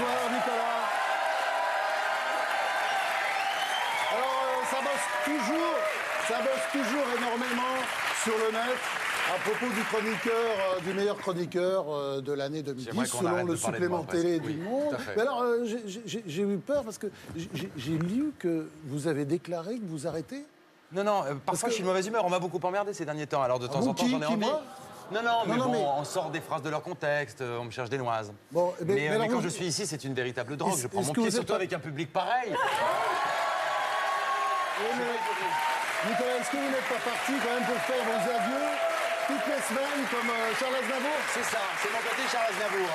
Bonsoir Nicolas. Alors ça bosse toujours énormément sur le net à propos du chroniqueur, du meilleur chroniqueur de l'année 2010 selon le supplément télé du Monde. Mais alors j'ai eu peur parce que j'ai lu que vous avez déclaré que vous arrêtez. Non, parfois je suis de mauvaise humeur. On m'a beaucoup emmerdé ces derniers temps, alors de temps en temps j'en ai envie. Moi non, mais on sort des phrases de leur contexte, on me cherche des noises. Bon, mais quand je suis ici, c'est une véritable drogue. Je prends mon pied, surtout avec un public pareil. Nicolas, est-ce que vous n'êtes pas parti quand même pour faire vos adieux toutes les semaines comme Charles Aznavour? C'est ça, c'est mon côté Charles Aznavour.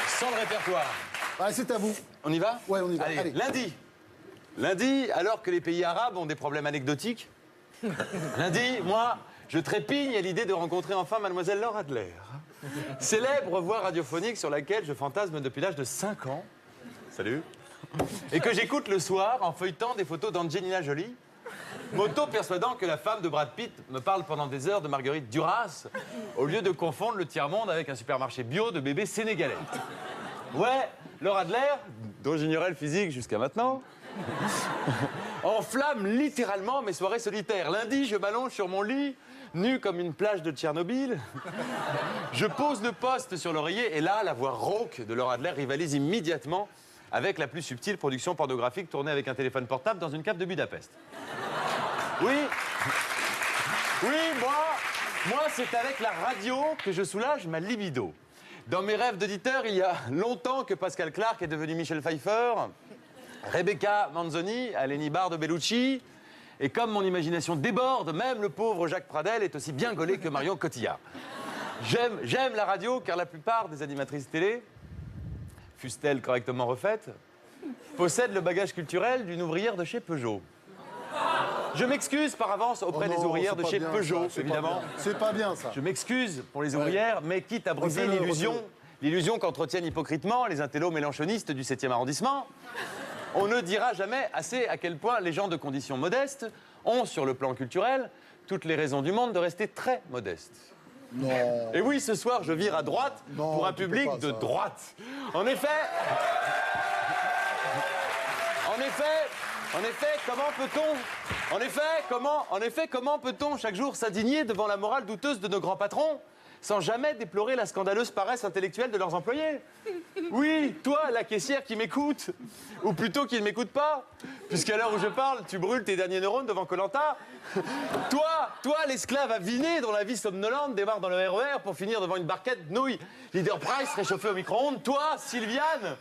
Sans le répertoire. Ah, c'est à vous. On y va? Ouais, on y va. Allez. Lundi, alors que les pays arabes ont des problèmes anecdotiques, lundi, moi, je trépigne à l'idée de rencontrer enfin mademoiselle Laure Adler. Célèbre voix radiophonique sur laquelle je fantasme depuis l'âge de 5 ans. Salut. Et que j'écoute le soir en feuilletant des photos d'Angelina Jolie, m'auto-persuadant que la femme de Brad Pitt me parle pendant des heures de Marguerite Duras, au lieu de confondre le tiers-monde avec un supermarché bio de bébés sénégalais. Ouais, Laure Adler, dont j'ignorais le physique jusqu'à maintenant, enflamme littéralement mes soirées solitaires. Lundi, je m'allonge sur mon lit, nu comme une plage de Tchernobyl. Je pose le poste sur l'oreiller et là, la voix rauque de Laure Adler rivalise immédiatement avec la plus subtile production pornographique tournée avec un téléphone portable dans une cave de Budapest. Oui, moi, c'est avec la radio que je soulage ma libido. Dans mes rêves d'auditeur, il y a longtemps que Pascal Clark est devenu Michel Pfeiffer, Rebecca Manzoni, Aleni Bar de Bellucci, et comme mon imagination déborde, même le pauvre Jacques Pradel est aussi bien gaulé que Marion Cotillard. J'aime la radio car la plupart des animatrices télé, fussent-elles correctement refaites, possèdent le bagage culturel d'une ouvrière de chez Peugeot. Je m'excuse par avance auprès des ouvrières de chez Peugeot, évidemment. C'est pas bien, ça. Je m'excuse pour les ouvrières, mais quitte à briser l'illusion qu'entretiennent hypocritement les intellos mélanchonistes du 7e arrondissement, on ne dira jamais assez à quel point les gens de conditions modestes ont, sur le plan culturel, toutes les raisons du monde de rester très modestes. Non. Et oui, ce soir, je vire à droite pour un public de droite. En effet, comment peut-on chaque jour s'indigner devant la morale douteuse de nos grands patrons sans jamais déplorer la scandaleuse paresse intellectuelle de leurs employés? Oui, toi, la caissière qui m'écoute, ou plutôt qui ne m'écoute pas, puisqu'à l'heure où je parle, tu brûles tes derniers neurones devant Koh-Lanta. Toi, l'esclave aviné dont la vie somnolente démarre dans le RER pour finir devant une barquette de nouilles Leader Price réchauffée au micro-ondes. Toi, Sylviane,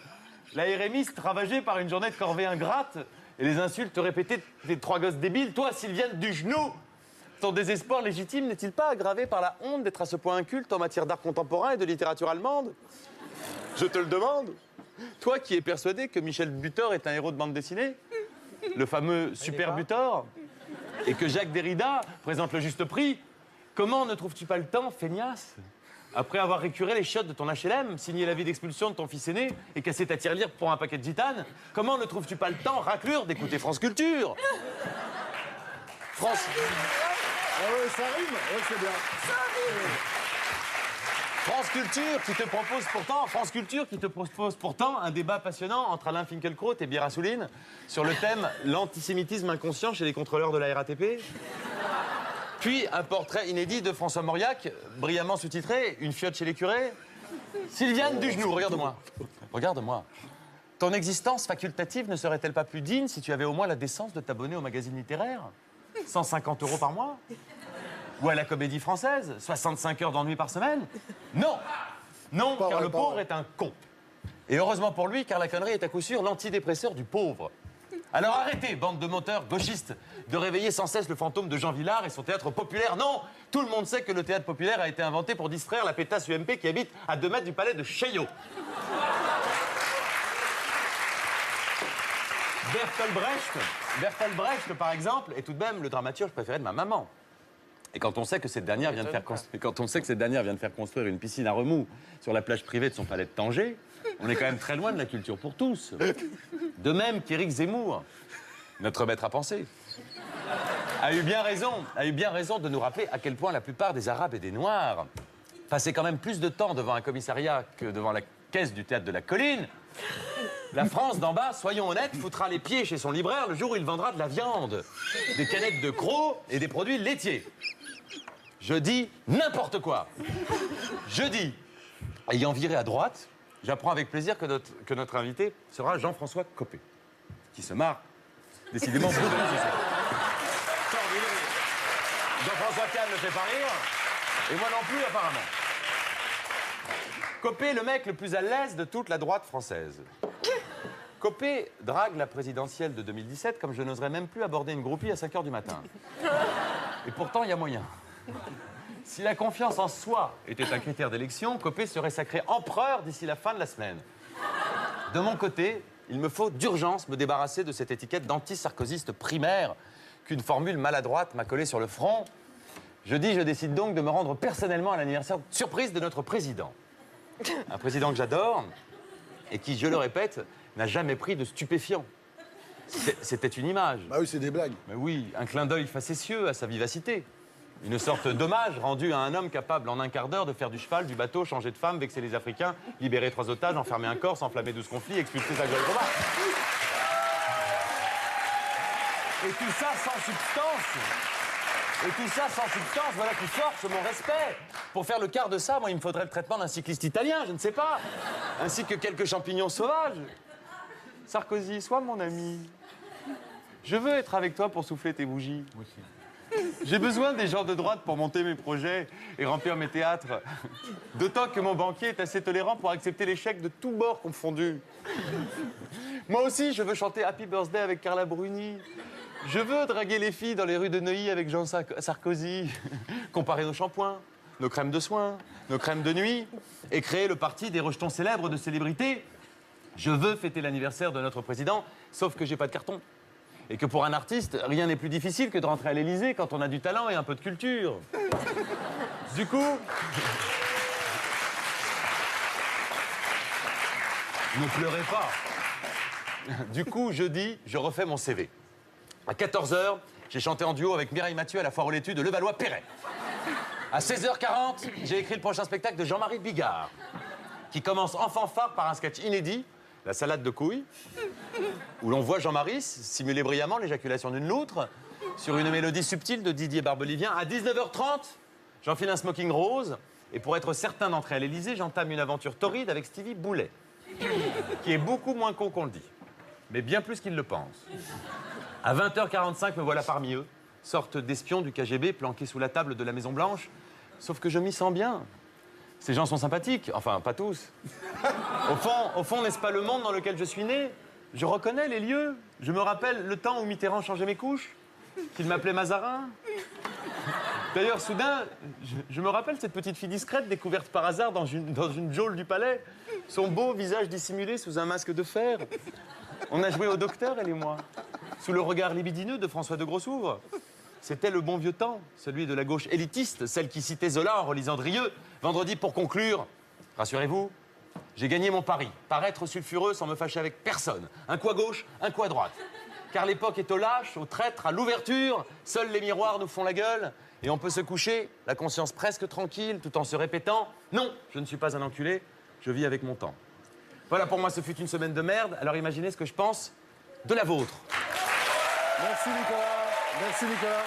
la RMiste ravagée par une journée de corvée ingrate et les insultes répétées des 3 gosses débiles. Toi, Sylviane du genou, ton désespoir légitime n'est-il pas aggravé par la honte d'être à ce point inculte en matière d'art contemporain et de littérature allemande? Je te le demande. Toi qui es persuadé que Michel Butor est un héros de bande dessinée, le fameux Super Butor, et que Jacques Derrida présente le juste prix, comment ne trouves-tu pas le temps, feignasse, après avoir récuré les chiottes de ton HLM, signé l'avis d'expulsion de ton fils aîné et cassé ta tirelire pour un paquet de gitane, comment ne trouves-tu pas le temps, raclure, d'écouter France Culture? France... Ah ouais, ça rime. Ouais, c'est bien. Ça rime. France Culture qui te propose pourtant un débat passionnant entre Alain Finkielkraut et Bière Assouline sur le thème l'antisémitisme inconscient chez les contrôleurs de la RATP. Puis un portrait inédit de François Mauriac, brillamment sous-titré, une fiotte chez les curés. Sylviane Dugenou, regarde-moi. Regarde-moi. Ton existence facultative ne serait-elle pas plus digne si tu avais au moins la décence de t'abonner au magazine littéraire? 150 € par mois? Ou à la Comédie Française? 65 heures d'ennui par semaine? Non! Non, car le pauvre est un con. Et heureusement pour lui, car la connerie est à coup sûr l'antidépresseur du pauvre. Alors arrêtez, bande de menteurs gauchistes, de réveiller sans cesse le fantôme de Jean Vilar et son théâtre populaire. Non! Tout le monde sait que le théâtre populaire a été inventé pour distraire la pétasse UMP qui habite à 2 mètres du palais de Chaillot. Bertolt Brecht, par exemple, est tout de même le dramaturge préféré de ma maman. Et quand on sait que cette dernière vient de faire construire une piscine à remous sur la plage privée de son palais de Tanger, on est quand même très loin de la culture pour tous. De même qu'Éric Zemmour, notre maître à penser, a eu bien raison de nous rappeler à quel point la plupart des Arabes et des Noirs passaient quand même plus de temps devant un commissariat que devant la caisse du théâtre de la Colline. La France d'en bas, soyons honnêtes, foutra les pieds chez son libraire le jour où il vendra de la viande, des canettes de crocs et des produits laitiers. Je dis n'importe quoi. Je dis, ayant viré à droite, j'apprends avec plaisir que notre invité sera Jean-François Copé, qui se marre décidément beaucoup. Jean-François Kahn ne fait pas rire, et moi non plus apparemment. Copé, le mec le plus à l'aise de toute la droite française. Copé drague la présidentielle de 2017 comme je n'oserais même plus aborder une groupie à 5 h du matin. Et pourtant, il y a moyen. Si la confiance en soi était un critère d'élection, Copé serait sacré empereur d'ici la fin de la semaine. De mon côté, il me faut d'urgence me débarrasser de cette étiquette d'anti-sarkozyste primaire qu'une formule maladroite m'a collée sur le front. Je décide donc de me rendre personnellement à l'anniversaire surprise de notre président. Un président que j'adore et qui, je le répète, n'a jamais pris de stupéfiants. C'était une image. Bah oui, c'est des blagues. Mais oui, un clin d'œil facétieux à sa vivacité. Une sorte d'hommage rendu à un homme capable en un quart d'heure de faire du cheval, du bateau, changer de femme, vexer les Africains, libérer 3 otages, enfermer un Corse, enflammer 12 conflits, expulser sa gueule combat. Et tout ça sans substance. Et tout ça sans substance, voilà qui force mon respect. Pour faire le quart de ça, moi, il me faudrait le traitement d'un cycliste italien, je ne sais pas. Ainsi que quelques champignons sauvages. Sarkozy, sois mon ami. Je veux être avec toi pour souffler tes bougies. Moi aussi. J'ai besoin des gens de droite pour monter mes projets et remplir mes théâtres. D'autant que mon banquier est assez tolérant pour accepter les chèques de tous bords confondus. Moi aussi, je veux chanter Happy Birthday avec Carla Bruni. Je veux draguer les filles dans les rues de Neuilly avec Jean Sarkozy, comparer nos shampoings, nos crèmes de soins, nos crèmes de nuit, et créer le parti des rejetons célèbres de célébrités. Je veux fêter l'anniversaire de notre président, sauf que j'ai pas de carton. Et que pour un artiste, rien n'est plus difficile que de rentrer à l'Élysée quand on a du talent et un peu de culture. Du coup... Ne pleurez pas. Du coup, jeudi, je refais mon CV. À 14 h, j'ai chanté en duo avec Mireille Mathieu à la foire aux laitues de Levallois-Perret. À 16 h 40, j'ai écrit le prochain spectacle de Jean-Marie Bigard, qui commence en fanfare par un sketch inédit, La salade de couilles, où l'on voit Jean-Marie simuler brillamment l'éjaculation d'une loutre sur une mélodie subtile de Didier Barbelivien. À 19 h 30, j'enfile un smoking rose, et pour être certain d'entrer à l'Élysée, j'entame une aventure torride avec Stevie Boulet, qui est beaucoup moins con qu'on le dit, mais bien plus qu'il le pense. À 20 h 45, me voilà parmi eux, sorte d'espion du KGB planqué sous la table de la Maison-Blanche. Sauf que je m'y sens bien. Ces gens sont sympathiques, enfin, pas tous. Au fond, n'est-ce pas le monde dans lequel je suis né? Je reconnais les lieux. Je me rappelle le temps où Mitterrand changeait mes couches, qu'il m'appelait Mazarin. D'ailleurs, soudain, je me rappelle cette petite fille discrète découverte par hasard dans une geôle du palais, son beau visage dissimulé sous un masque de fer. On a joué au docteur, elle et moi, sous le regard libidineux de François de Grossouvre. C'était le bon vieux temps, celui de la gauche élitiste, celle qui citait Zola en relisant Drieux. Vendredi, pour conclure, rassurez-vous, j'ai gagné mon pari. Paraître sulfureux sans me fâcher avec personne. Un coup à gauche, un coup à droite. Car l'époque est au lâche, au traître, à l'ouverture. Seuls les miroirs nous font la gueule. Et on peut se coucher, la conscience presque tranquille, tout en se répétant « Non, je ne suis pas un enculé, je vis avec mon temps ». Voilà, pour moi, ce fut une semaine de merde. Alors imaginez ce que je pense de la vôtre. Merci Nicolas. Merci Nicolas.